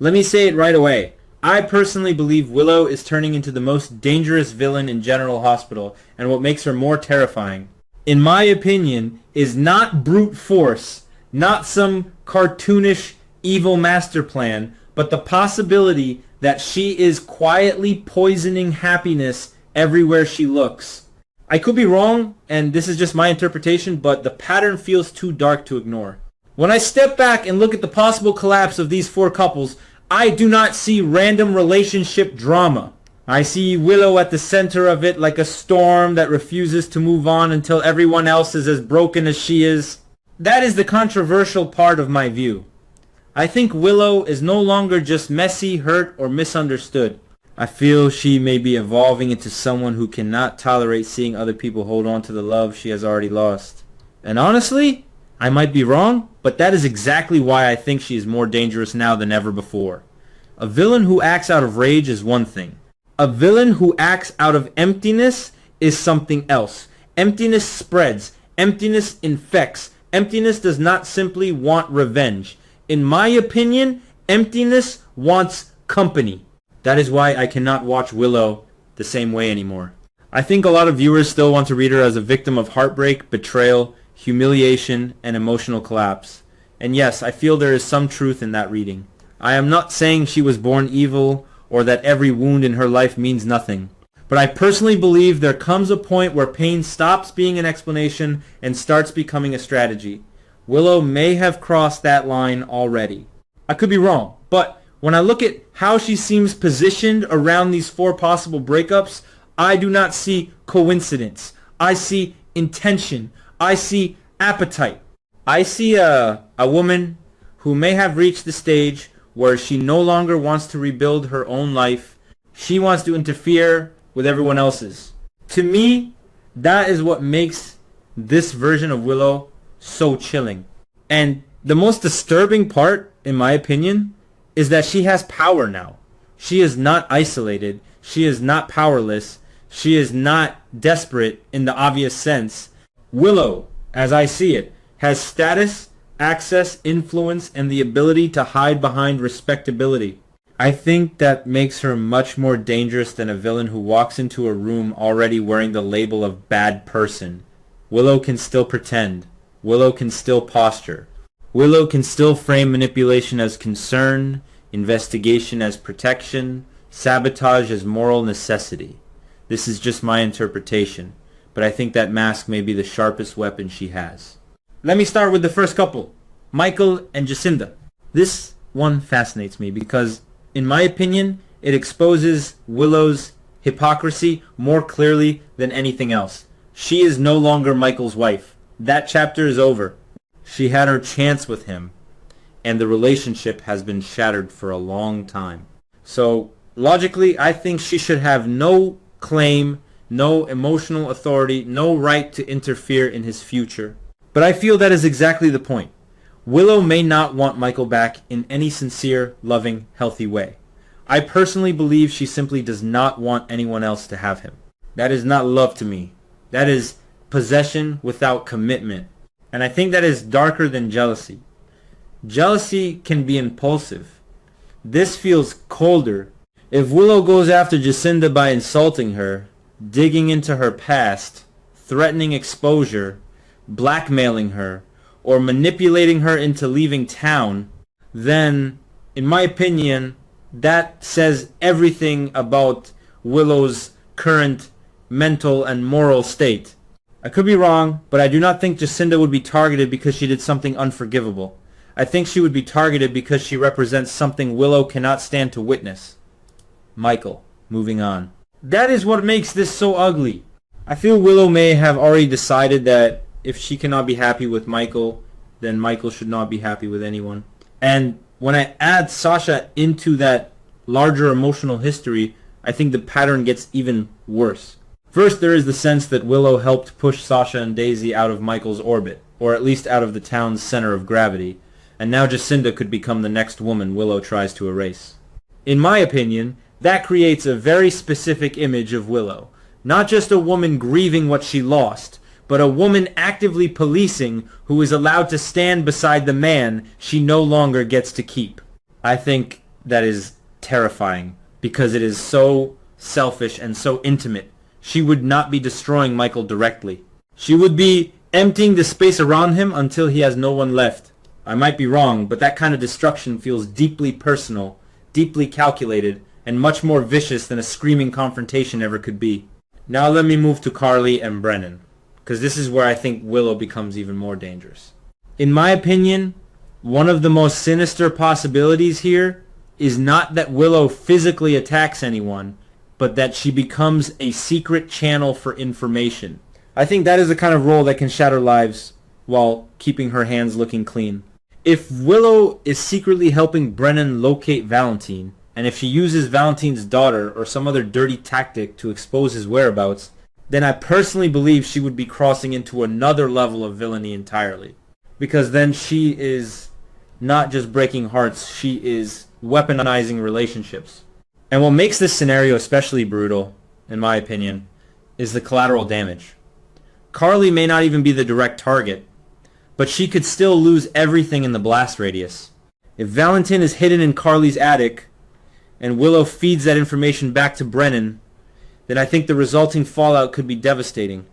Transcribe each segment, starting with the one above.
Let me say it right away. I personally believe Willow is turning into the most dangerous villain in General Hospital, and what makes her more terrifying, in my opinion, is not brute force, not some cartoonish evil master plan, but the possibility that she is quietly poisoning happiness everywhere she looks. I could be wrong, and this is just my interpretation, but the pattern feels too dark to ignore. When I step back and look at the possible collapse of these four couples, I do not see random relationship drama. I see Willow at the center of it like a storm that refuses to move on until everyone else is as broken as she is. That is the controversial part of my view. I think Willow is no longer just messy, hurt, or misunderstood. I feel she may be evolving into someone who cannot tolerate seeing other people hold on to the love she has already lost. And honestly, I might be wrong, but that is exactly why I think she is more dangerous now than ever before. A villain who acts out of rage is one thing. A villain who acts out of emptiness is something else. Emptiness spreads. Emptiness infects. Emptiness does not simply want revenge. In my opinion, emptiness wants company. That is why I cannot watch Willow the same way anymore. I think a lot of viewers still want to read her as a victim of heartbreak, betrayal, humiliation, and emotional collapse. And yes, I feel there is some truth in that reading. I am not saying she was born evil or that every wound in her life means nothing. But I personally believe there comes a point where pain stops being an explanation and starts becoming a strategy. Willow may have crossed that line already. I could be wrong, but when I look at how she seems positioned around these four possible breakups, I do not see coincidence. I see intention. I see appetite. I see a woman who may have reached the stage where she no longer wants to rebuild her own life. She wants to interfere with everyone else's. To me, that is what makes this version of Willow so chilling. And the most disturbing part, in my opinion, is that she has power now. She is not isolated. She is not powerless. She is not desperate in the obvious sense. Willow, as I see it, has status, access, influence, and the ability to hide behind respectability. I think that makes her much more dangerous than a villain who walks into a room already wearing the label of bad person. Willow can still pretend. Willow can still posture. Willow can still frame manipulation as concern, investigation as protection, sabotage as moral necessity. This is just my interpretation, but I think that mask may be the sharpest weapon she has. Let me start with the first couple, Michael and Jacinda. This one fascinates me because, in my opinion, it exposes Willow's hypocrisy more clearly than anything else. She is no longer Michael's wife. That chapter is over. She had her chance with him, and the relationship has been shattered for a long time. So, logically, I think she should have no claim, no emotional authority, no right to interfere in his future. But I feel that is exactly the point. Willow may not want Michael back in any sincere, loving, healthy way. I personally believe she simply does not want anyone else to have him. That is not love to me. That is possession without commitment. And I think that is darker than jealousy. Jealousy can be impulsive. This feels colder. If Willow goes after Jacinda by insulting her, digging into her past, threatening exposure, blackmailing her, or manipulating her into leaving town, then, in my opinion, that says everything about Willow's current mental and moral state. I could be wrong, but I do not think Jacinda would be targeted because she did something unforgivable. I think she would be targeted because she represents something Willow cannot stand to witness. Michael, moving on. That is what makes this so ugly. I feel Willow may have already decided that if she cannot be happy with Michael, then Michael should not be happy with anyone. And when I add Sasha into that larger emotional history, I think the pattern gets even worse. First, there is the sense that Willow helped push Sasha and Daisy out of Michael's orbit, or at least out of the town's center of gravity, and now Jacinda could become the next woman Willow tries to erase. In my opinion, that creates a very specific image of Willow. Not just a woman grieving what she lost, but a woman actively policing who is allowed to stand beside the man she no longer gets to keep. I think that is terrifying because it is so selfish and so intimate. She would not be destroying Michael directly. She would be emptying the space around him until he has no one left. I might be wrong, but that kind of destruction feels deeply personal, deeply calculated, and much more vicious than a screaming confrontation ever could be. Now let me move to Carly and Brennan, because this is where I think Willow becomes even more dangerous. In my opinion, one of the most sinister possibilities here is not that Willow physically attacks anyone, but that she becomes a secret channel for information. I think that is the kind of role that can shatter lives while keeping her hands looking clean. If Willow is secretly helping Brennan locate Valentine, and if she uses Valentine's daughter or some other dirty tactic to expose his whereabouts, then I personally believe she would be crossing into another level of villainy entirely. Because then she is not just breaking hearts, she is weaponizing relationships. And what makes this scenario especially brutal, in my opinion, is the collateral damage. Carly may not even be the direct target, but she could still lose everything in the blast radius. If Valentine is hidden in Carly's attic, and Willow feeds that information back to Brennan, then I think the resulting fallout could be devastating.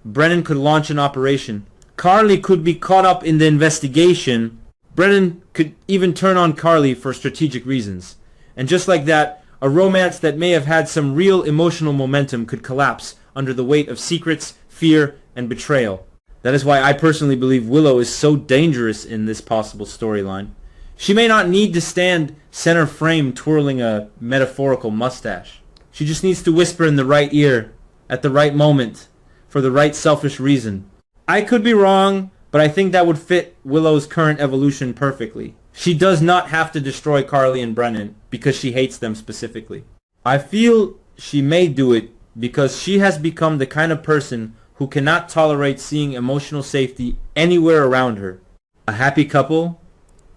Brennan could launch an operation. Carly could be caught up in the investigation. Brennan could even turn on Carly for strategic reasons. And just like that, a romance that may have had some real emotional momentum could collapse under the weight of secrets, fear, and betrayal. That is why I personally believe Willow is so dangerous in this possible storyline. She may not need to stand center frame twirling a metaphorical mustache. She just needs to whisper in the right ear, at the right moment, for the right selfish reason. I could be wrong, but I think that would fit Willow's current evolution perfectly. She does not have to destroy Carly and Brennan because she hates them specifically. I feel she may do it because she has become the kind of person who cannot tolerate seeing emotional safety anywhere around her. A happy couple,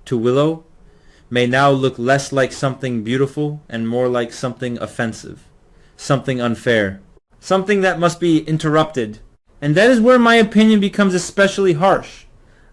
to Willow, may now look less like something beautiful and more like something offensive, something unfair, something that must be interrupted. And that is where my opinion becomes especially harsh.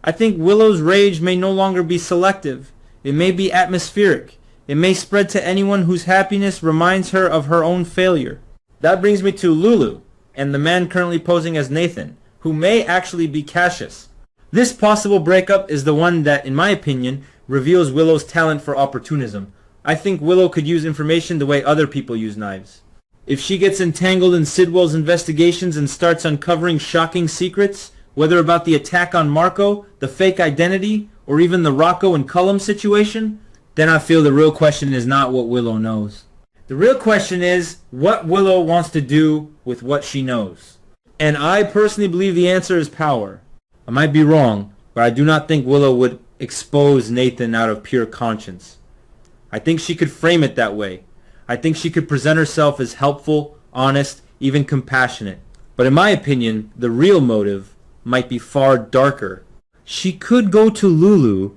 I think Willow's rage may no longer be selective. It may be atmospheric. It may spread to anyone whose happiness reminds her of her own failure. That brings me to Lulu, and the man currently posing as Nathan, who may actually be Cassius. This possible breakup is the one that, in my opinion, reveals Willow's talent for opportunism. I think Willow could use information the way other people use knives. If she gets entangled in Sidwell's investigations and starts uncovering shocking secrets, whether about the attack on Marco, the fake identity, or even the Rocco and Cullum situation, then I feel the real question is not what Willow knows. The real question is what Willow wants to do with what she knows. And I personally believe the answer is power. I might be wrong, but I do not think Willow would expose Nathan out of pure conscience. I think she could frame it that way. I think she could present herself as helpful, honest, even compassionate. But in my opinion, the real motive might be far darker. She could go to Lulu,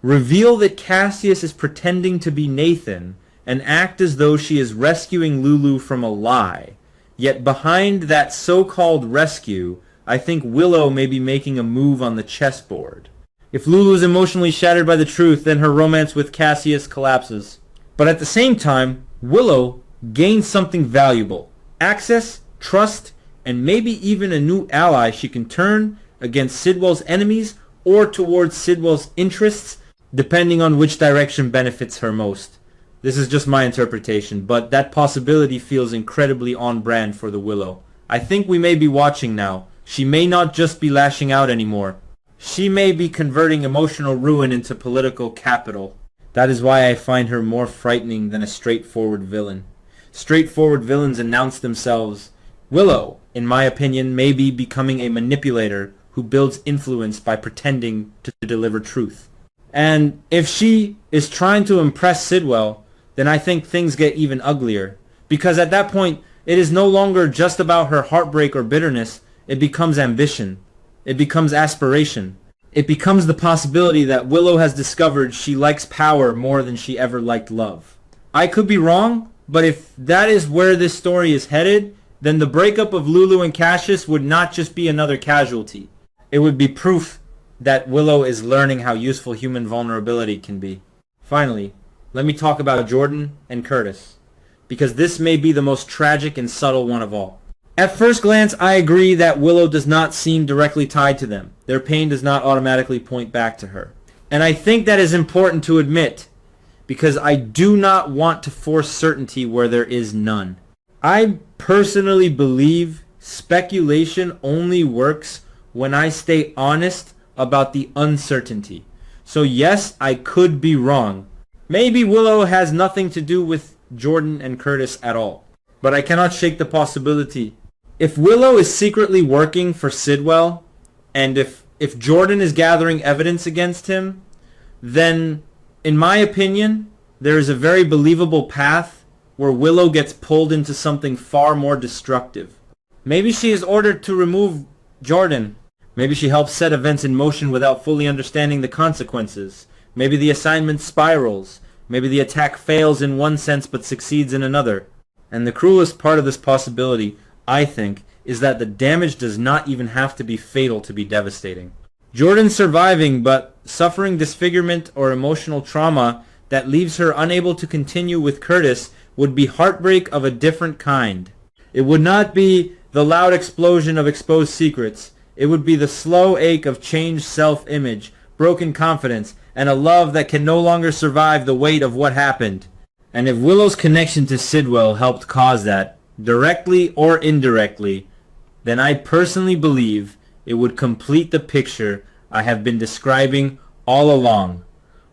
reveal that Cassius is pretending to be Nathan, and act as though she is rescuing Lulu from a lie. Yet behind that so-called rescue, I think Willow may be making a move on the chessboard. If Lulu is emotionally shattered by the truth, then her romance with Cassius collapses. But at the same time, Willow gains something valuable. Access, trust, and maybe even a new ally she can turn against Sidwell's enemies or towards Sidwell's interests, depending on which direction benefits her most. This is just my interpretation, but that possibility feels incredibly on brand for the Willow. I think we may be watching now. She may not just be lashing out anymore. She may be converting emotional ruin into political capital. That is why I find her more frightening than a straightforward villain. Straightforward villains announce themselves. Willow, in my opinion, may be becoming a manipulator who builds influence by pretending to deliver truth. And if she is trying to impress Sidwell, then I think things get even uglier. Because at that point, it is no longer just about her heartbreak or bitterness. It becomes ambition. It becomes aspiration. It becomes the possibility that Willow has discovered she likes power more than she ever liked love. I could be wrong, but if that is where this story is headed, then the breakup of Lulu and Cassius would not just be another casualty. It would be proof that Willow is learning how useful human vulnerability can be. Finally, let me talk about Jordan and Curtis, because this may be the most tragic and subtle one of all. At first glance, I agree that Willow does not seem directly tied to them. Their pain does not automatically point back to her. And I think that is important to admit, because I do not want to force certainty where there is none. I personally believe speculation only works when I stay honest about the uncertainty. So yes, I could be wrong. Maybe Willow has nothing to do with Jordan and Curtis at all. But I cannot shake the possibility. If Willow is secretly working for Sidwell, and if Jordan is gathering evidence against him, then, in my opinion, there is a very believable path where Willow gets pulled into something far more destructive. Maybe she is ordered to remove Jordan. Maybe she helps set events in motion without fully understanding the consequences. Maybe the assignment spirals. Maybe the attack fails in one sense but succeeds in another. And the cruelest part of this possibility, I think, is that the damage does not even have to be fatal to be devastating. Jordan surviving but suffering disfigurement or emotional trauma that leaves her unable to continue with Curtis would be heartbreak of a different kind. It would not be the loud explosion of exposed secrets. It would be the slow ache of changed self-image, broken confidence, and a love that can no longer survive the weight of what happened. And if Willow's connection to Sidwell helped cause that, directly or indirectly, then I personally believe it would complete the picture I have been describing all along.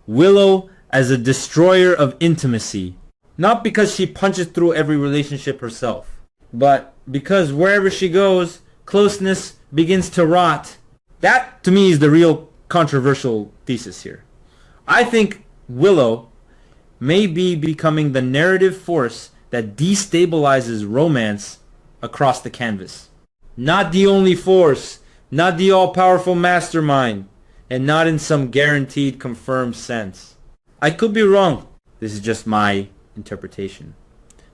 Willow as a destroyer of intimacy. Not because she punches through every relationship herself, but because wherever she goes, closeness begins to rot. That, to me, is the real controversial thesis here. I think Willow may be becoming the narrative force that destabilizes romance across the canvas. Not the only force, not the all-powerful mastermind, and not in some guaranteed confirmed sense. I could be wrong. This is just my interpretation.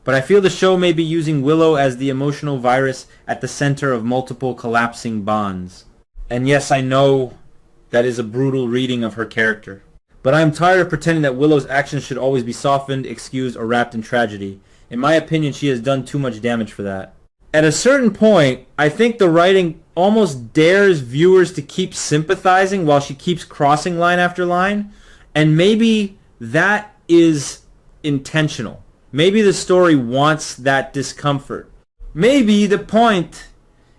But I feel the show may be using Willow as the emotional virus at the center of multiple collapsing bonds. And yes, I know that is a brutal reading of her character. But I am tired of pretending that Willow's actions should always be softened, excused, or wrapped in tragedy. In my opinion, she has done too much damage for that. At a certain point, I think the writing almost dares viewers to keep sympathizing while she keeps crossing line after line. And maybe that is intentional. Maybe the story wants that discomfort. Maybe the point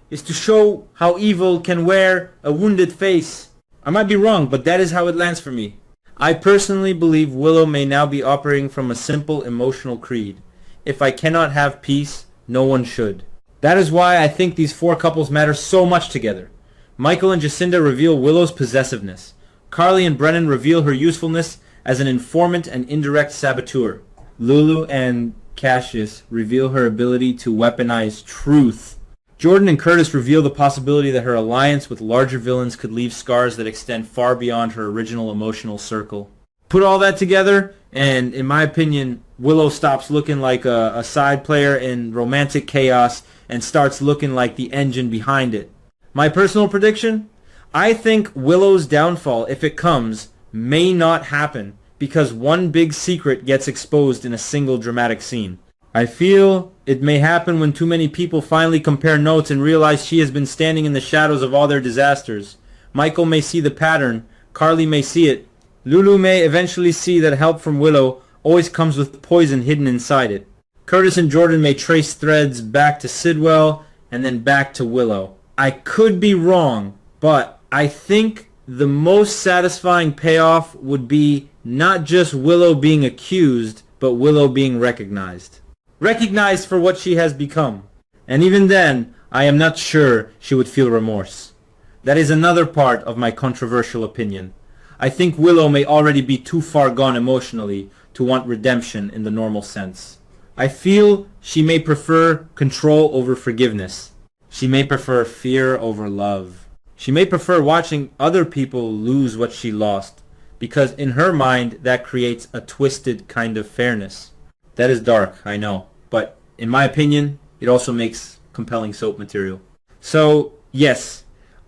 is to show how evil can wear a wounded face. I might be wrong, but that is how it lands for me. I personally believe Willow may now be operating from a simple emotional creed. If I cannot have peace, no one should. That is why I think these four couples matter so much together. Michael and Jacinda reveal Willow's possessiveness. Carly and Brennan reveal her usefulness as an informant and indirect saboteur. Lulu and Cassius reveal her ability to weaponize truth. Jordan and Curtis reveal the possibility that her alliance with larger villains could leave scars that extend far beyond her original emotional circle. Put all that together, and in my opinion, Willow stops looking like a side player in romantic chaos and starts looking like the engine behind it. My personal prediction? I think Willow's downfall, if it comes, may not happen because one big secret gets exposed in a single dramatic scene. I feel it may happen when too many people finally compare notes and realize she has been standing in the shadows of all their disasters. Michael may see the pattern, Carly may see it, Lulu may eventually see that help from Willow always comes with poison hidden inside it. Curtis and Jordan may trace threads back to Sidwell and then back to Willow. I could be wrong, but I think the most satisfying payoff would be not just Willow being accused, but Willow being recognized. Recognized for what she has become. And even then, I am not sure she would feel remorse. That is another part of my controversial opinion. I think Willow may already be too far gone emotionally to want redemption in the normal sense. I feel she may prefer control over forgiveness. She may prefer fear over love. She may prefer watching other people lose what she lost, because in her mind that creates a twisted kind of fairness. That is dark, I know, but in my opinion, it also makes compelling soap material. So, yes,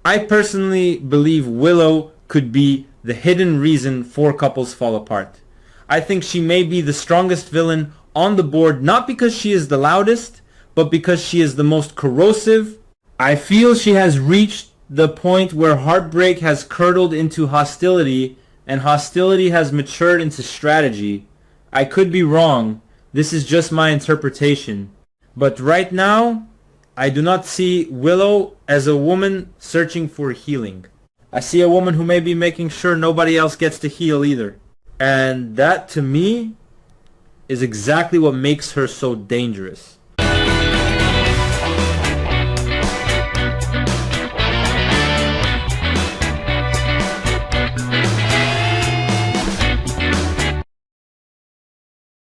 I personally believe Willow could be the hidden reason four couples fall apart. I think she may be the strongest villain on the board, not because she is the loudest, but because she is the most corrosive. I feel she has reached the point where heartbreak has curdled into hostility, and hostility has matured into strategy. I could be wrong. This is just my interpretation. But right now, I do not see Willow as a woman searching for healing. I see a woman who may be making sure nobody else gets to heal either. And that, to me, is exactly what makes her so dangerous.